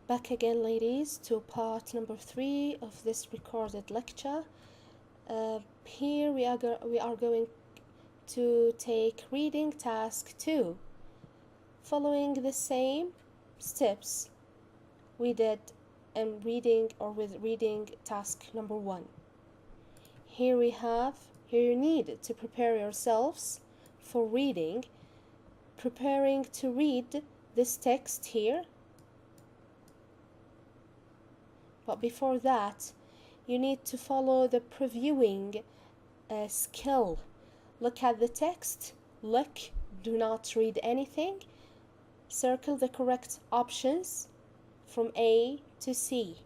Back again, ladies, to part number 3 of this recorded lecture. Here we are going to take reading task 2, following the same steps we did in reading or with reading task number 1. Here you need to prepare yourselves for reading, preparing to read this text here. But before that, you need to follow the previewing skill. Look at the text, do not read anything, circle the correct options from A to C.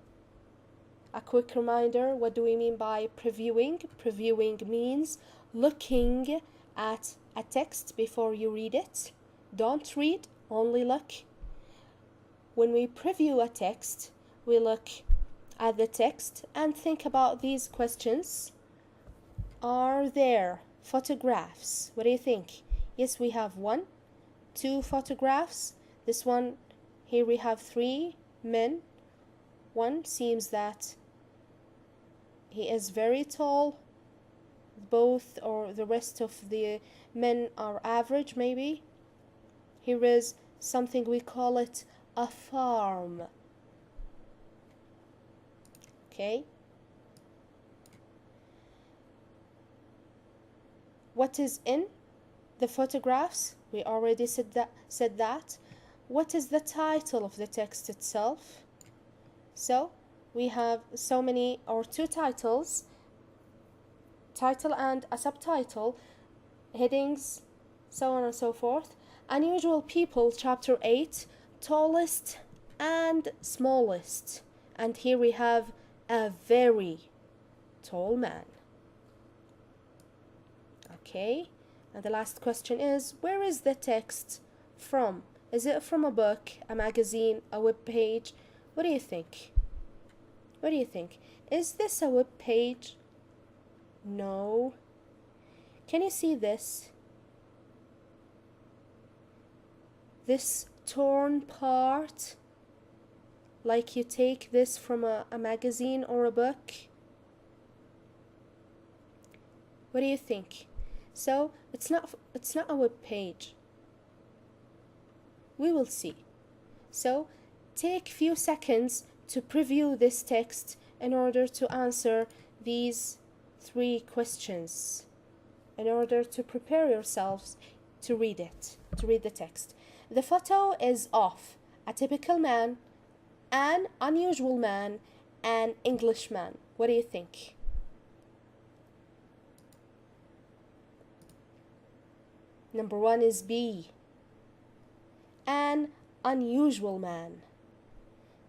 A quick reminder, what do we mean by previewing? Previewing means looking at a text before you read it. Don't read, only look. When we preview a text, we look at the text and think about these questions. Are there photographs? What do you think? Yes, we have 1, 2 photographs. This one, here we have 3 men. One seems that he is very tall. Both or the rest of the men are average, maybe. Here is something, we call it a farm. Okay. What is in the photographs? We already said that. What is the title of the text itself? So we have so many, or 2 titles, title and a subtitle, headings, so on and so forth. Unusual people, chapter 8, tallest and smallest. And here we have a very tall man. Okay, and the last question is, where is the text from? Is it from a book, a magazine, a web page? What do you think? What do you think? Is this a web page? No. Can you see this? This torn part? Like you take this from a magazine or a book? What do you think? So it's not a web page. We will see. So take few seconds to preview this text in order to answer these 3 questions, in order to prepare yourselves to read it, to read the text. The photo is of a typical man, an unusual man, an Englishman. What do you think? Number 1 is B, an unusual man.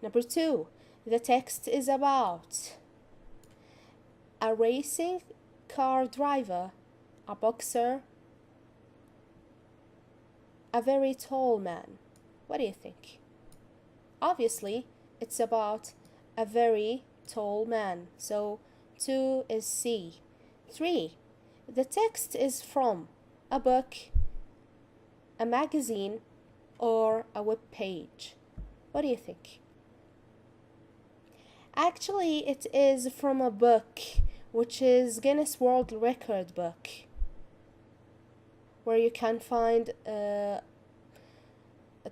Number 2, the text is about a racing car driver, a boxer, a very tall man. What do you think? Obviously, it's about a very tall man. So 2 is C. 3, the text is from a book, a magazine, or a web page. What do you think? Actually, it is from a book, which is Guinness World Record book, where you can find a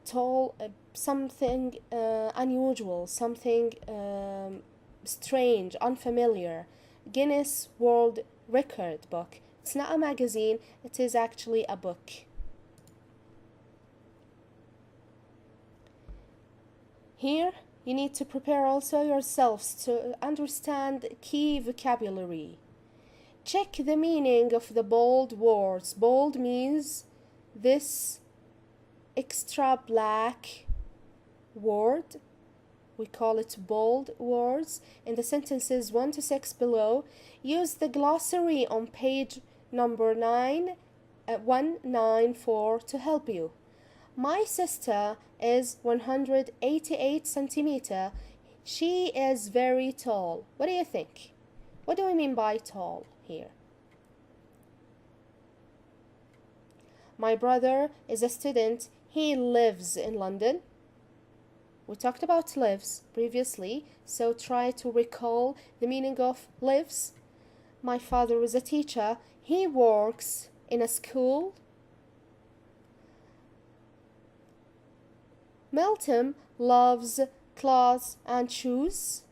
tall, something unusual, something strange, unfamiliar. Guinness World Record book. It's not a magazine, it is actually a book. Here, you need to prepare also yourselves to understand key vocabulary. Check the meaning of the bold words. Bold means this extra black word. We call it bold words. In the sentences 1 to 6 below, use the glossary on page number 194 to help you. My sister is 188 centimeter. She is very tall. What do you think? What do we mean by tall here? My brother is a student. He lives in London. We talked about lives previously, so try to recall the meaning of lives. My father is a teacher. He works in a school. Melton loves clothes and shoes.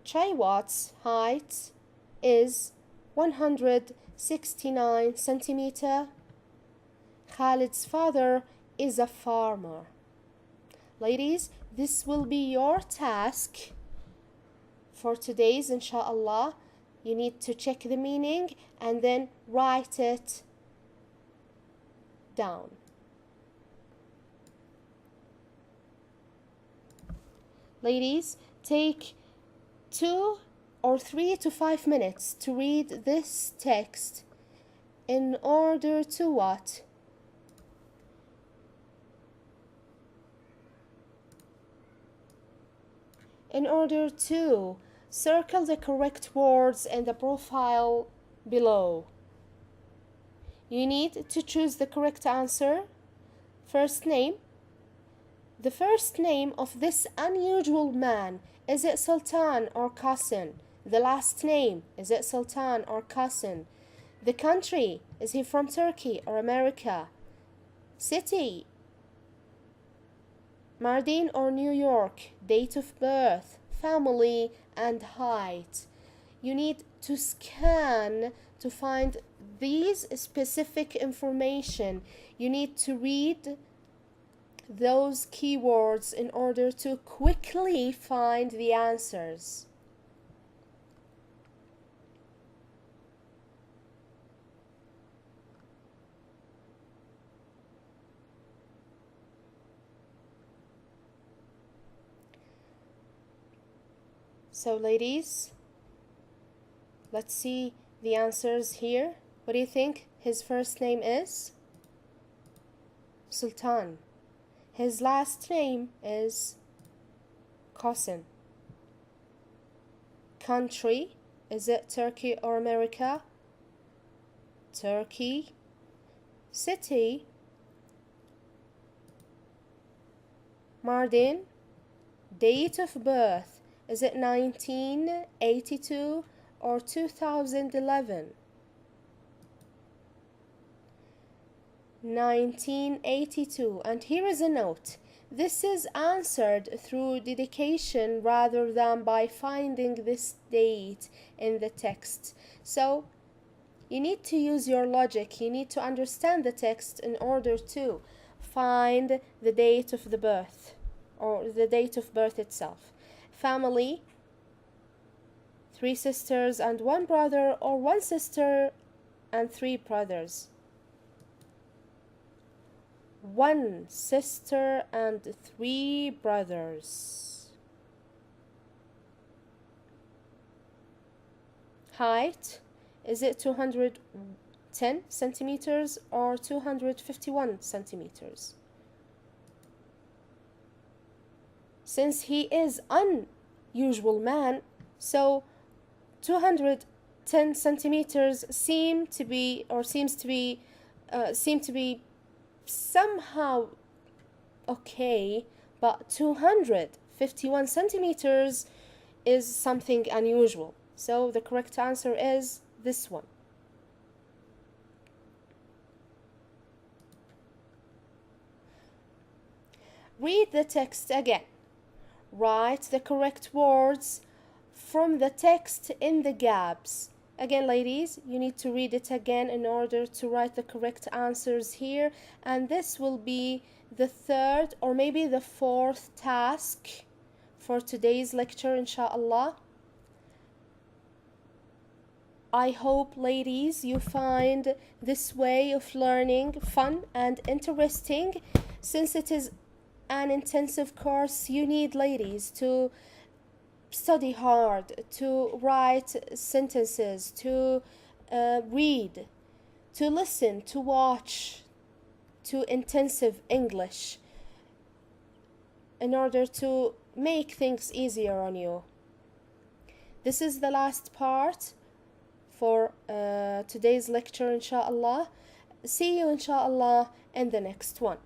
Chaiwat's height is 169 centimeter. Khalid's father is a farmer. Ladies, this will be your task for today's, inshallah. You need to check the meaning and then write it down. Ladies, take 2 or 3 to 5 minutes to read this text in order to what? In order to circle the correct words in the profile below. You need to choose the correct answer. First name. The first name of this unusual man, is it Sultan or Qasim? The last name, is it Sultan or Qasim? The country, is he from Turkey or America? City, Mardin or New York? Date of birth, family, and height. You need to scan to find these specific information. You need to read those keywords in order to quickly find the answers. So ladies, let's see the answers here. What do you think his first name is? Sultan. His last name is Qasim. Country, is it Turkey or America? Turkey. City, Mardin. Date of birth, is it 1982 or 2011? 1982. And here is a note. This is answered through dedication rather than by finding this date in the text. So you need to use your logic. You need to understand the text in order to find the date of the birth or the date of birth itself. Family, 3 sisters and 1 brother, or 1 sister and 3 brothers. 1 sister and 3 brothers. Height, is it 210 centimeters or 251 centimeters? Since he is unusual man, so 210 centimeters seem to be somehow okay, but 251 centimeters is something unusual. So the correct answer is this one. Read the text again. Write the correct words from the text in the gaps. Again, ladies, you need to read it again in order to write the correct answers here. And this will be the 3rd or maybe the 4th task for today's lecture, inshallah. I hope, ladies, you find this way of learning fun and interesting. Since it is an intensive course, you need, ladies, to study hard, to write sentences, to read, to listen, to watch, to intensive English in order to make things easier on you. This is the last part for today's lecture, inshallah. See you, inshallah, in the next one.